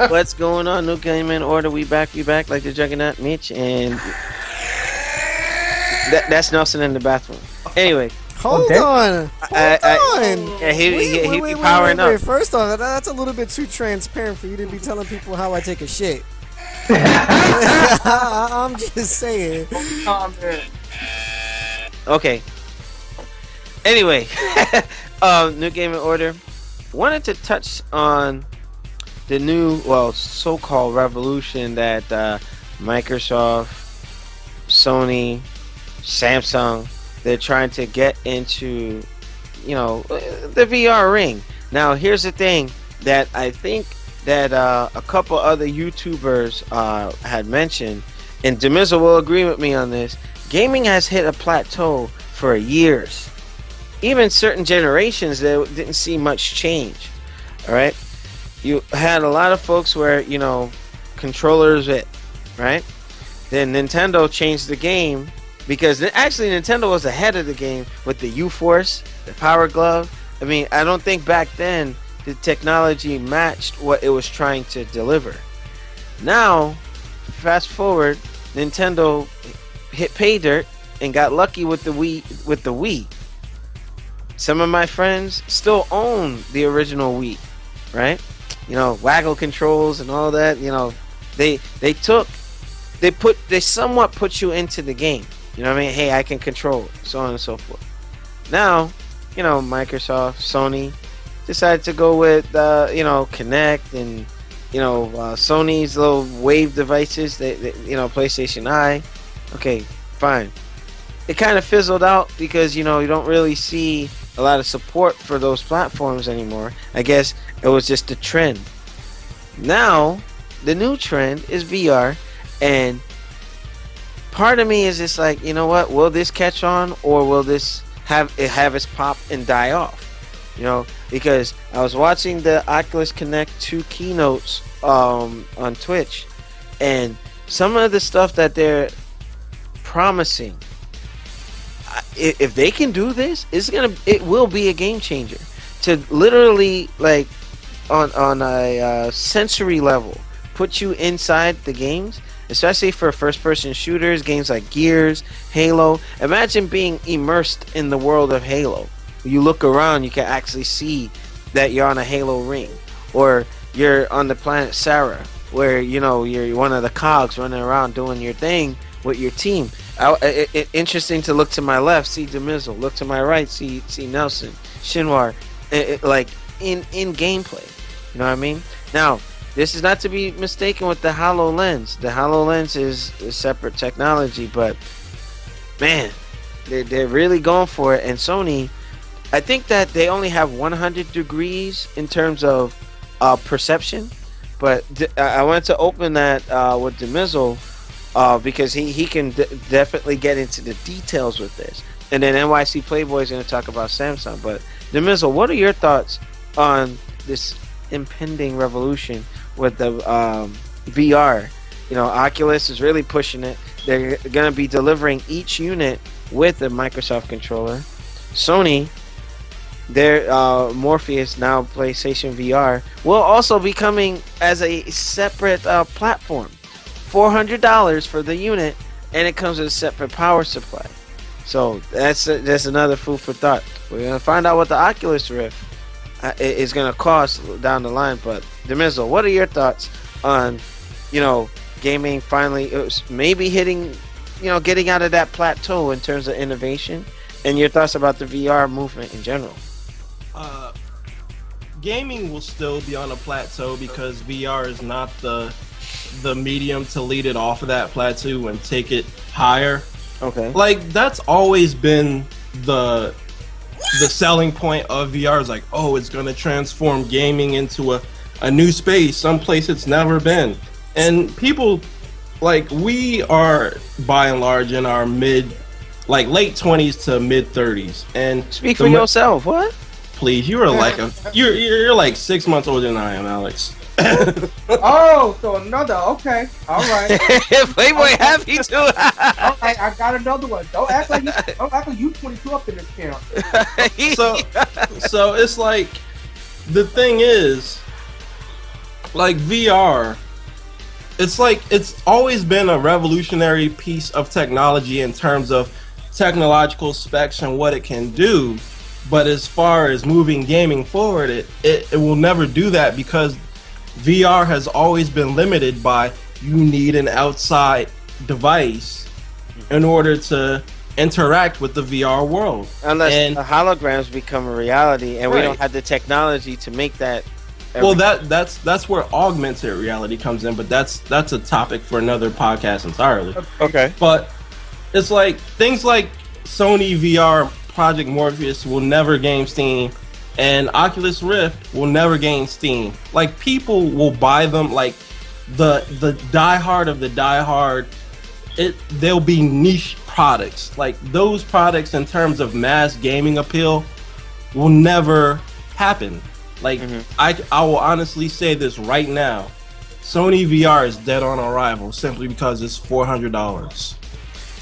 What's going on, Newgamingorder? We back like the Juggernaut, Mitch, and that's Nelson in the bathroom. Anyway, hold on. Yeah, he be powering up. First off, that's a little bit too transparent for you to be telling people how I take a shit. I'm just saying. Okay. Anyway, Newgamingorder wanted to touch on the new, so-called revolution that Microsoft, Sony, Samsung, they're trying to get into, the VR ring. Now, here's the thing that I think that a couple other YouTubers had mentioned, and Demizzle will agree with me on this. Gaming has hit a plateau for years. Even certain generations, they didn't see much change. All right. You had a lot of folks where, controllers it, right? Then Nintendo changed the game because actually Nintendo was ahead of the game with the U-Force, the Power Glove. I mean, I don't think back then the technology matched what it was trying to deliver. Now, fast forward, Nintendo hit pay dirt and got lucky with the Wii. Some of my friends still own the original Wii, right? Waggle controls and all that. They somewhat put you into the game. You know what I mean? Hey, I can control it, so on and so forth. Now, Microsoft, Sony decided to go with Kinect and Sony's little Wave devices. They PlayStation Eye. Okay, fine. It kind of fizzled out because you don't really see a lot of support for those platforms anymore. I guess it was just a trend. Now, the new trend is VR, and part of me is just like, what? Will this catch on, or will this have its pop and die off? Because I was watching the Oculus Connect 2 keynotes on Twitch, and some of the stuff that they're promising, if they can do this, it will be a game changer. To literally, like, on a sensory level, put you inside the games, especially for first-person shooters, games like Gears, Halo. Imagine being immersed in the world of Halo. You look around, you can actually see that you're on a Halo ring, or you're on the planet Sarah, where you're one of the cogs running around doing your thing with your team. Interesting to look to my left, see Demizzle. Look to my right, see Nelson, Shinwar, like in gameplay. You know what I mean? Now, this is not to be mistaken with the HoloLens. The HoloLens is a separate technology, but man, they're really going for it. And Sony, I think that they only have 100 degrees in terms of perception, but I wanted to open that with Demizzle because he can definitely get into the details with this. And then NYC Playboy is going to talk about Samsung. But Demizzle, what are your thoughts on this impending revolution with the VR? Oculus is really pushing it. They're going to be delivering each unit with a Microsoft controller. Sony, their Morpheus, now PlayStation VR, will also be coming as a separate platform. $400 for the unit, and it comes with a separate power supply. So that's another food for thought. We're gonna find out what the Oculus Rift is gonna cost down the line. But Demizzle, what are your thoughts on gaming finally maybe hitting, getting out of that plateau in terms of innovation, and your thoughts about the VR movement in general? Gaming will still be on a plateau because VR is not the medium to lead it off of that plateau and take it higher. Okay. Like, that's always been the selling point of VR, is like, oh, it's gonna transform gaming into a new space, someplace it's never been. And people, like, we are by and large in our late 20s to mid 30s. And speak for yourself. What? Please, you are you're like 6 months older than I am, Alex. Oh, so another. Okay, all right. Playboy happy too. All right, I got another one. Don't act like you 22 up in this camp. So it's like, the thing is, like VR, it's always been a revolutionary piece of technology in terms of technological specs and what it can do. But as far as moving gaming forward, it will never do that because VR has always been limited by you need an outside device in order to interact with the VR world. Unless the holograms become a reality and we don't have the technology to make that. Well, that's where augmented reality comes in, but that's a topic for another podcast entirely. Okay. But it's like things like Sony VR Project Morpheus will never gain Steam, and Oculus Rift will never gain Steam. Like, people will buy them, like the diehard of the diehard. They'll be niche products. Like, those products in terms of mass gaming appeal will never happen. Like, I will honestly say this right now. Sony VR is dead on arrival simply because it's $400.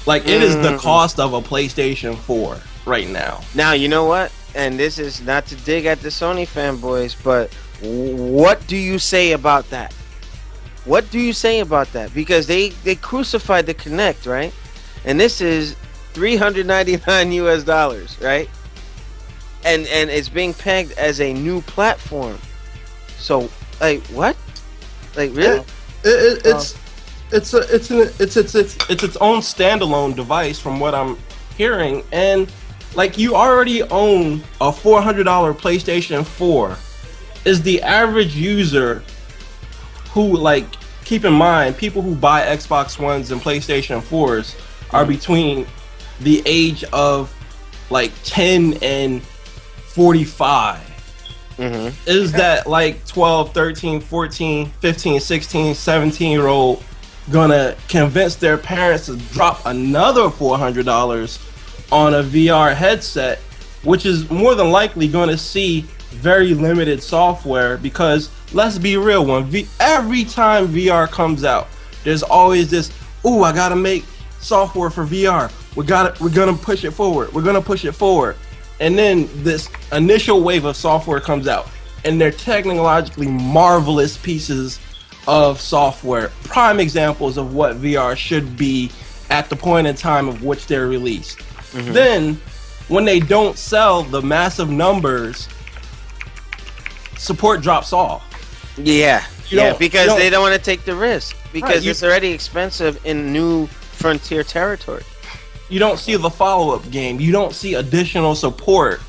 Like, it is the cost of a PlayStation 4 right now. Now, you know what? And this is not to dig at the Sony fanboys, but what do you say about that? What do you say about that? Because they crucified the Kinect, right? And this is $399 US, right? And it's being pegged as a new platform. So, like, what? Like, really? It's its own standalone device from what I'm hearing, and like, you already own a $400 PlayStation 4. Is the average user who, like, keep in mind, people who buy Xbox Ones and PlayStation 4s are between the age of like 10 and 45. Is that like 12, 13, 14, 15, 16, 17-year-old gonna convince their parents to drop another $400 on a VR headset, which is more than likely going to see very limited software? Because let's be real, every time VR comes out, there's always this, ooh, I gotta make software for VR. We're gonna push it forward. We're gonna push it forward. And then this initial wave of software comes out, and they're technologically marvelous pieces of software, prime examples of what VR should be at the point in time of which they're released. Then, when they don't sell the massive numbers, support drops off. Yeah, because they don't want to take the risk, because it's already expensive in new frontier territory. You don't see the follow-up game. You don't see additional support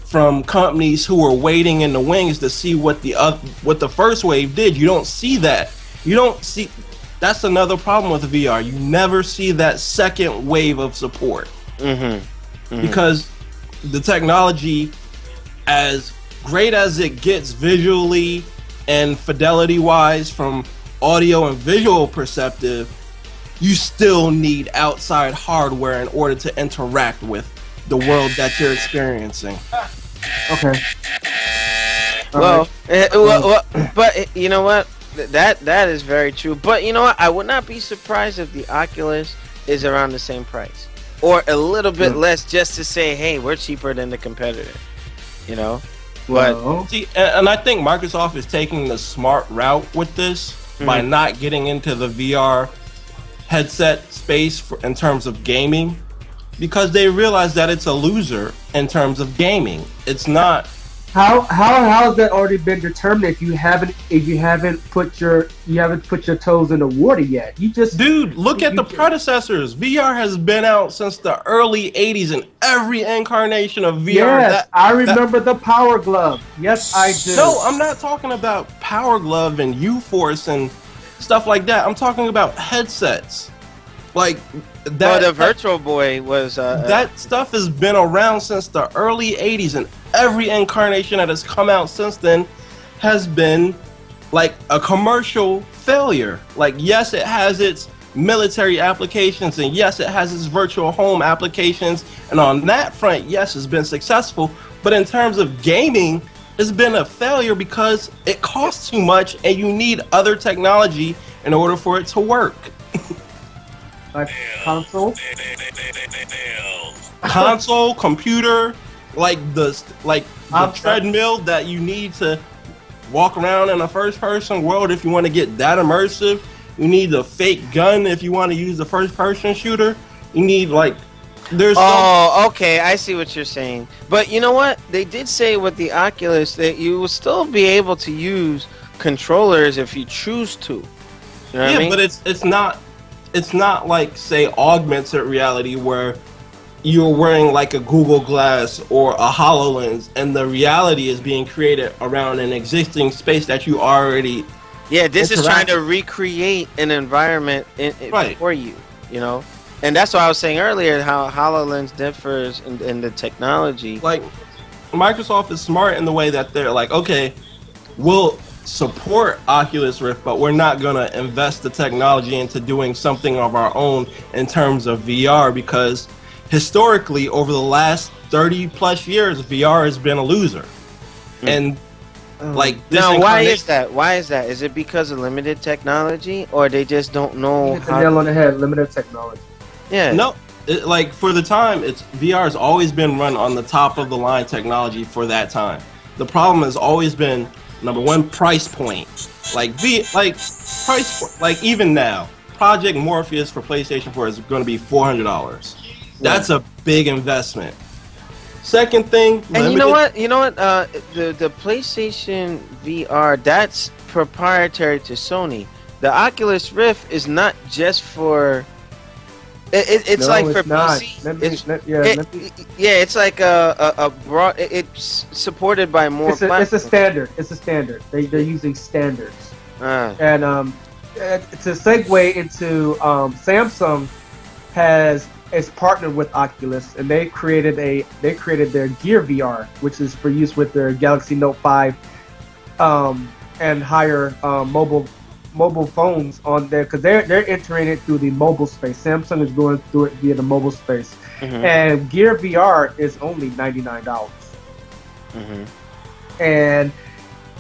from companies who are waiting in the wings to see what the first wave did. You don't see that. You don't see. That's another problem with VR. You never see that second wave of support. Because the technology, as great as it gets visually and fidelity-wise from audio and visual perspective, you still need outside hardware in order to interact with the world that you're experiencing. Okay. Well, but you know what? That is very true. But you know what? I would not be surprised if the Oculus is around the same price, or a little bit less, just to say, hey, we're cheaper than the competitor. You know? But see, and I think Microsoft is taking the smart route with this by not getting into the VR headset space in terms of gaming, because they realize that it's a loser in terms of gaming. It's not. How has that already been determined if you haven't put your toes in the water yet? Dude, look at the predecessors. VR has been out since the early 80s, and every incarnation of VR. Yes, I remember the Power Glove. Yes, I do. No, I'm not talking about Power Glove and U-Force and stuff like that. I'm talking about headsets. Like that. The Virtual Boy was. That stuff has been around since the early 80s, and every incarnation that has come out since then has been like a commercial failure. Like, yes, it has its military applications, and yes, it has its virtual home applications, and on that front, yes, it's been successful. But in terms of gaming, it's been a failure because it costs too much, and you need other technology in order for it to work. Like console, computer, like the treadmill that you need to walk around in a first-person world if you want to get that immersive. You need a fake gun if you want to use a first-person shooter. You need like there's. Oh, okay, I see what you're saying. But you know what? They did say with the Oculus that you will still be able to use controllers if you choose to. You know what I mean? But it's not like say augmented reality where you're wearing like a Google Glass or a HoloLens, and the reality is being created around an existing space that you already. Yeah, this is trying to recreate an environment for you, you know? And that's what I was saying earlier, how HoloLens differs in the technology. Like, Microsoft is smart in the way that they're like, okay, we'll support Oculus Rift, but we're not going to invest the technology into doing something of our own in terms of VR, because historically, over the last 30 plus years, VR has been a loser. And like this now, why is that? Why is that? Is it because of limited technology, or they just don't know how? Nail on the head. Limited technology. Yeah. No, like for the time, VR has always been run on the top of the line technology for that time. The problem has always been number one, price point. Like even now, Project Morpheus for PlayStation 4 is going to be $400. That's a big investment. Second thing, and you know what? The PlayStation VR, that's proprietary to Sony. The Oculus Rift is not just for. It's like for PC. It's like a broad. It's supported by more. It's a standard. It's a standard. They're using standards. And to segue into Samsung is partnered with Oculus, and they created their Gear VR, which is for use with their Galaxy Note 5 and higher mobile phones on there, because they're entering it through the mobile space. Samsung is going through it via the mobile space, and Gear VR is only $99, and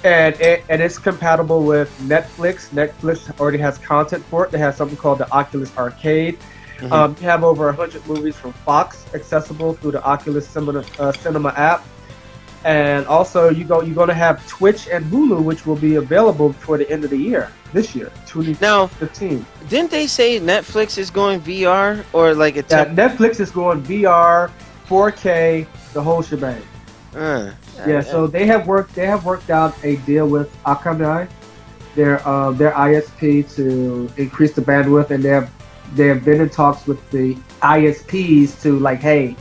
it's compatible with Netflix. Netflix already has content for it. They have something called the Oculus Arcade. You have over 100 movies from Fox accessible through the Oculus Cinema app, and also you're going to have Twitch and Hulu, which will be available before the end of the year. This year, 2015. Now, didn't they say Netflix is going VR or like a? Netflix is going VR, 4K, the whole shebang. So they have worked out a deal with Akamai, their ISP, to increase the bandwidth, and they have been in talks with the ISPs to like, hey,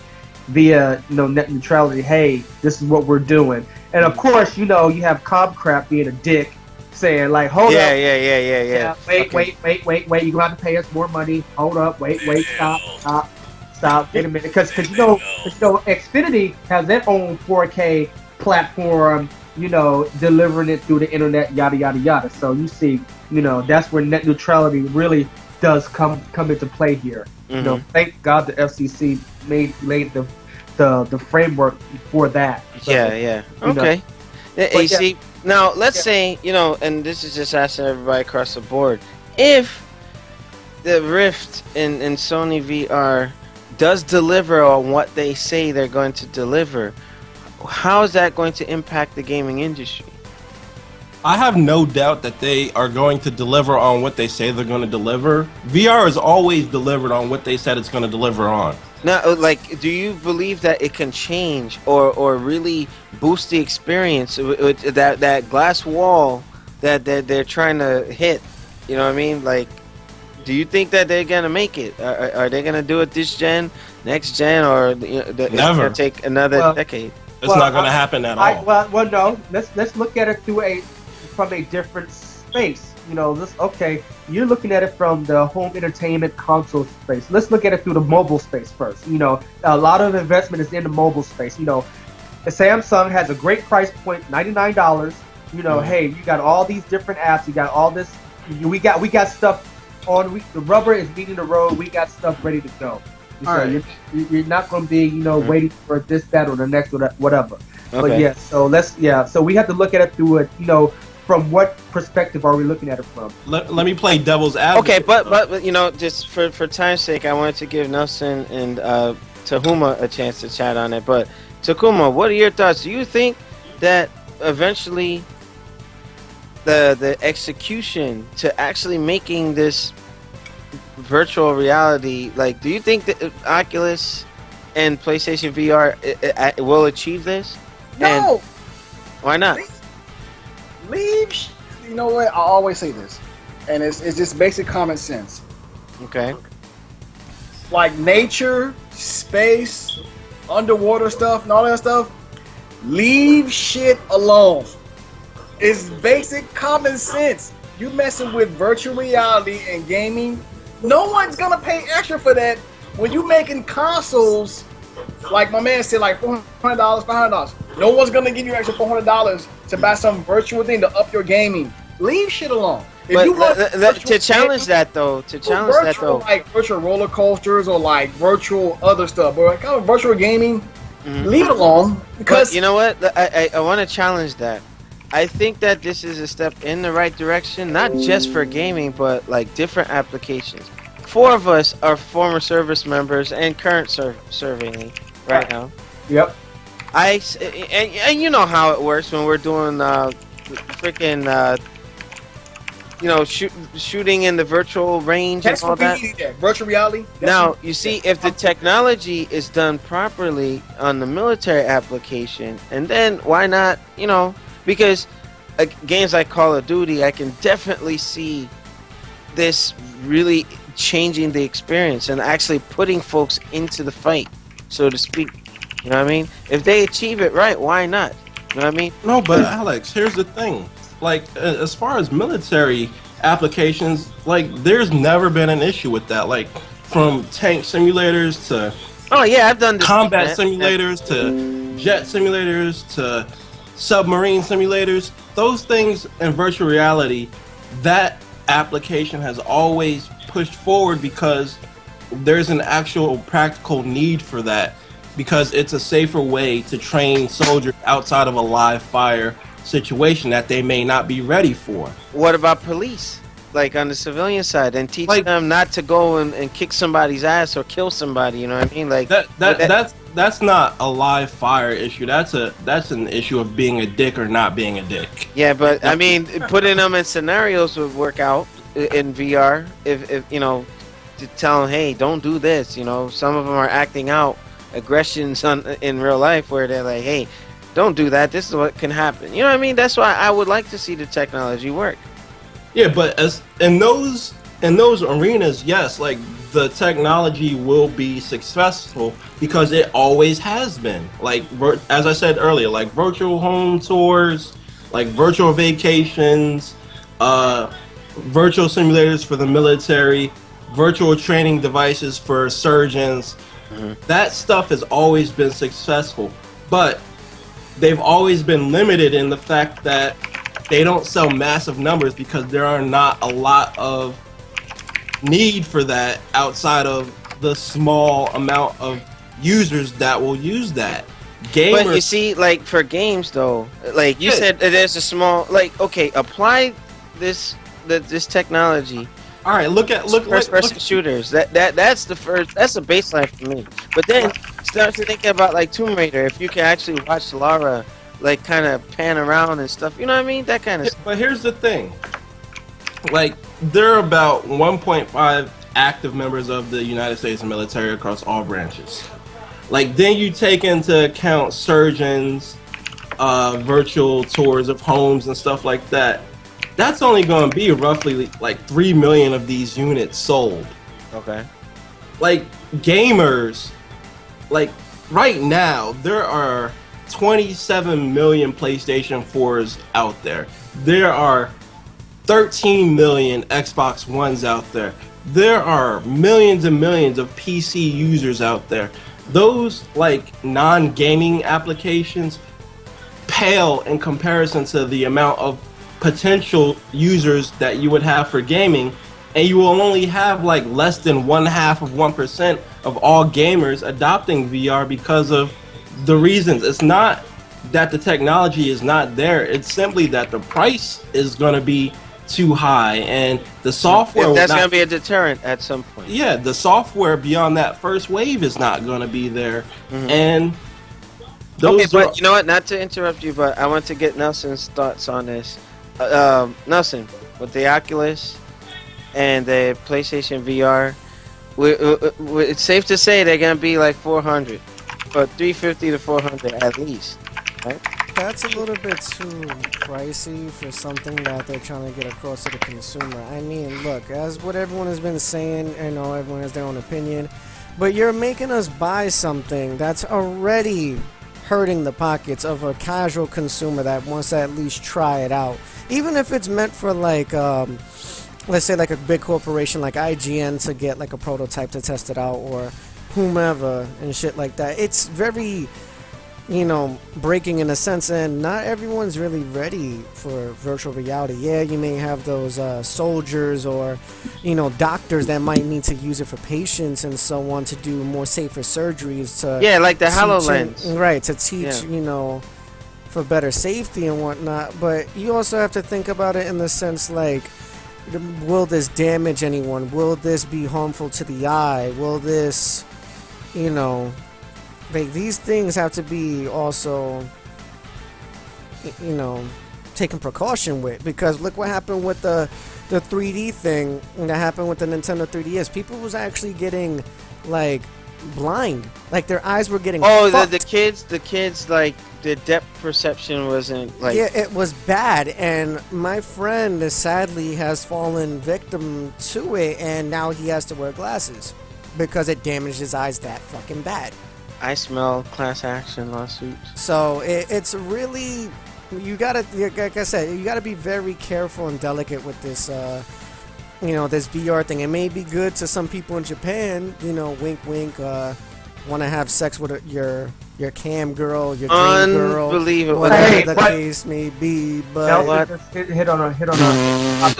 via net neutrality, hey, this is what we're doing. And of course, you have Comcrap being a dick, saying like, hold up, wait, you're gonna have to pay us more money. Hold up, wait, stop, wait a minute, because Xfinity has their own 4K platform, delivering it through the internet, yada yada yada. So you see, that's where net neutrality really does come into play here. Thank God the FCC laid the framework for that. So, okay. AC. Now let's say, and this is just asking everybody across the board, if the Rift in Sony VR does deliver on what they say they're going to deliver, how is that going to impact the gaming industry? I have no doubt that they are going to deliver on what they say they're going to deliver. VR has always delivered on what they said it's going to deliver on. Now, do you believe that it can change or really boost the experience with that glass wall that they're trying to hit? You know what I mean? Like, do you think that they're going to make it? Are they going to do it this gen, next gen, or it's going to take another decade? It's not going to happen at all. Well, no. Let's look at it from a different space. You're looking at it from the home entertainment console space. Let's look at it through the mobile space first. A lot of investment is in the mobile space. Samsung has a great price point, $99. Hey, you got all these different apps. You got all this. We got stuff on. The rubber is meeting the road. We got stuff ready to go. You're not going to be, waiting for this, that, or the next, or whatever. Okay. But so we have to look at it through it. From what perspective are we looking at it from? Let me play devil's advocate. Okay, but just for time's sake, I wanted to give Nelson and Tahuma a chance to chat on it. But Takuma, what are your thoughts? Do you think that eventually the execution to actually making this virtual reality, like, do you think that Oculus and PlayStation VR it will achieve this? No. And why not? Leave. You know what? I always say this, and it's just basic common sense. Okay. Like nature, space, underwater stuff, and all that stuff. Leave shit alone. It's basic common sense. You messing with virtual reality and gaming, no one's gonna pay extra for that. When you making consoles, like my man said, like $400, $500, no one's gonna give you extra $400 to buy some virtual thing to up your gaming. Leave shit alone. If But you want to challenge that though, like virtual roller coasters or like virtual other stuff, but kind of virtual gaming, leave it alone. Because but you know what? I want to challenge that. I think that this is a step in the right direction, not just for gaming, but like different applications. 4 of us are former service members and current serving right now. Yep. And you know how it works when we're doing freaking shooting in the virtual range and all that. Virtual reality. Now, you see, if the technology is done properly on the military application, and then why not, because games like Call of Duty, I can definitely see this really changing the experience and actually putting folks into the fight, so to speak. You know what I mean? If they achieve it right, why not? You know what I mean? No, but Alex, here's the thing. Like, as far as military applications, like, there's never been an issue with that. Like, from tank simulators to I've done this combat simulators to jet simulators to submarine simulators. Those things in virtual reality, that application has always pushed forward because there's an actual practical need for that, because it's a safer way to train soldiers outside of a live fire situation that they may not be ready for. What about police, like on the civilian side, and teach them not to go and kick somebody's ass or kill somebody? You know what I mean? Like that's not a live fire issue. That's an issue of being a dick or not being a dick. Yeah, but I mean, putting them in scenarios would work out in VR. If to tell them, hey, don't do this. Some of them are acting out aggressions in real life where they're like, hey, don't do that. This is what can happen. You know what I mean? That's why I would like to see the technology work. Yeah, but as in those arenas, yes, like the technology will be successful because it always has been. Like as I said earlier, like virtual home tours, like virtual vacations, virtual simulators for the military, virtual training devices for surgeons. That stuff has always been successful, but they've always been limited in the fact that they don't sell massive numbers because there are not a lot of need for that outside of the small amount of users that will use that. Gamers, but you see, like for games though, like you said, there's a small, like, okay, apply this technology. All right, look first-person shooters. That's the first. That's the baseline for me. But then start to think about like Tomb Raider. If you can actually watch Lara, like, kind of pan around and stuff. You know what I mean? That kind of. But here's the thing. Like, there are about 1.5 active members of the United States military across all branches. Like, then you take into account surgeons, virtual tours of homes and stuff like that. That's only going to be roughly like 3 million of these units sold. Okay. Like, gamers, like right now, there are 27 million PlayStation 4s out there. There are 13 million Xbox Ones out there. There are millions and millions of PC users out there. Those, like, non-gaming applications pale in comparison to the amount of potential users that you would have for gaming, and you will only have like less than 0.5% of all gamers adopting VR because of the reasons. It's not that the technology is not there, it's simply that the price is going to be too high, and the software that's going to be a deterrent at some point. Yeah, the software beyond that first wave is not going to be there. And those but you know what, not to interrupt you, but I want to get Nelson's thoughts on this. Nelson, with the Oculus and the PlayStation VR, it's safe to say they're gonna be like 400, but 350 to 400 at least, right? That's a little bit too pricey for something that they're trying to get across to the consumer. I mean, look, as what everyone has been saying, I know everyone has their own opinion, but you're making us buy something that's already hurting the pockets of a casual consumer that wants to at least try it out. Even if it's meant for like, let's say like a big corporation like IGN to get like a prototype to test it out, or whomever and shit like that. It's very, you know, breaking in a sense, and not everyone's really ready for virtual reality. Yeah, you may have those soldiers or, you know, doctors that might need to use it for patients and so on to do more safer surgeries. To like the HoloLens. Right, to teach, you know, for better safety and whatnot. But you also have to think about it in the sense like, will this damage anyone? Will this be harmful to the eye? Will this, you know... Like, these things have to be also, you know, taken precaution with, because look what happened with the 3D thing that happened with the Nintendo 3DS. People was actually getting like blind, like their eyes were getting the kids like the depth perception wasn't like, yeah, it was bad, and my friend sadly has fallen victim to it, and now he has to wear glasses because it damaged his eyes that fucking bad. I smell class action lawsuits. So it's really, you gotta, like I said, you gotta be very careful and delicate with this, you know, this VR thing. It may be good to some people in Japan, you know, wink, wink, want to have sex with your cam girl, your dream girl, whatever the case may be. But hit on a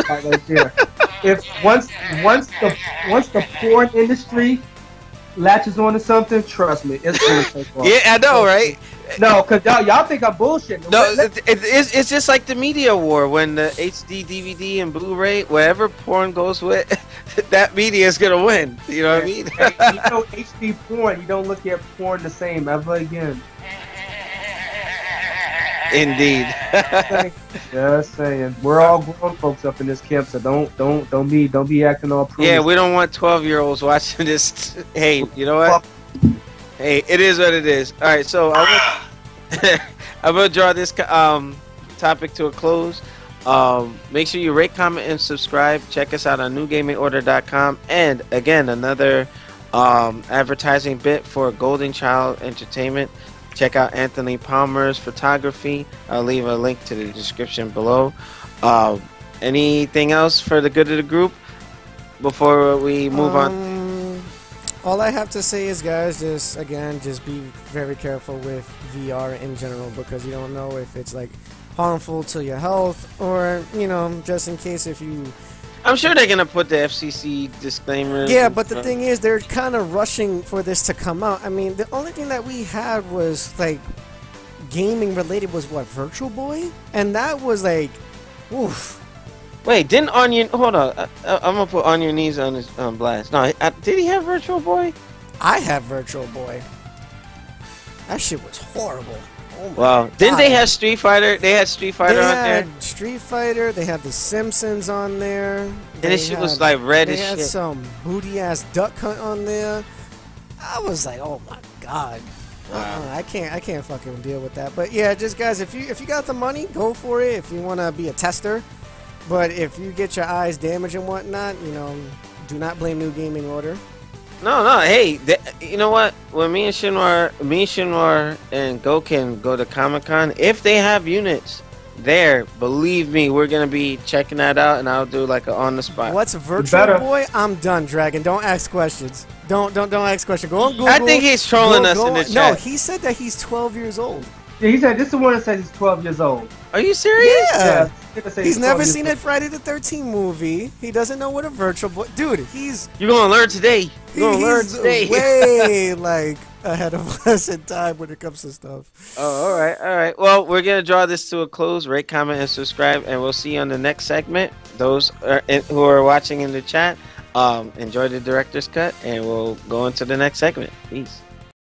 right there. If once the porn industry latches on to something, trust me, it's gonna take off. Yeah, I know, right? No, cause y'all think I'm bullshitting. No, it's just like the media war when the HD, DVD, and Blu-ray, wherever porn goes with, that media is gonna win. You know what I mean? You know, HD porn, you don't look at porn the same ever again. Indeed. Just saying, we're all grown folks up in this camp, so don't be acting all prudish. Yeah, we don't want 12-year-olds watching this. Hey, you know what? Hey, it is what it is. All right, so I'm gonna draw this topic to a close. Make sure you rate, comment, and subscribe. Check us out on Newgamingorder.com. And again, another advertising bit for Golden Child Entertainment. Check out Anthony Palmer's photography. I'll leave a link to the description below. Anything else for the good of the group before we move on? All I have to say is, guys, just be very careful with VR in general, because you don't know if it's like harmful to your health, or, you know, just in case if you... I'm sure they're gonna put the FCC disclaimers. Yeah, but the thing is, they're kind of rushing for this to come out. I mean, the only thing that we had was like gaming related was what, Virtual Boy, and that was like, oof. Wait, didn't Onion? Hold on, I'm gonna put On Your Knees on his blast. No, did he have Virtual Boy? I have Virtual Boy. That shit was horrible. Oh wow! God. Didn't they have Street Fighter? They had Street Fighter on there. They had Street Fighter. They had The Simpsons on there. And this shit was like red as shit. They had some booty ass Duck Hunt on there. I was like, oh my god, I can't fucking deal with that. But yeah, just guys, if you got the money, go for it. If you want to be a tester, but if you get your eyes damaged and whatnot, you know, do not blame New Gaming Order. No, hey, you know what? When me and Shinwar and Go can go to Comic-Con, if they have units there, believe me, we're gonna be checking that out, and I'll do like a on the spot. What's Virtual Boy? I'm done, Dragon. Don't ask questions. Don't ask questions. Go on Google. I think he's trolling us in the chat. No, he said that he's 12 years old. Yeah, he said this is the one that says he's 12 years old. Are you serious? Yeah. He's never seen a Friday the 13th movie. He doesn't know what a Virtual Boy... Dude, You're going to learn today. You're going to learn today. Way, like, ahead of us in time when it comes to stuff. Oh, all right. Well, we're going to draw this to a close. Rate, comment, and subscribe, and we'll see you on the next segment. Those who are watching in the chat, enjoy the director's cut, and we'll go into the next segment. Peace.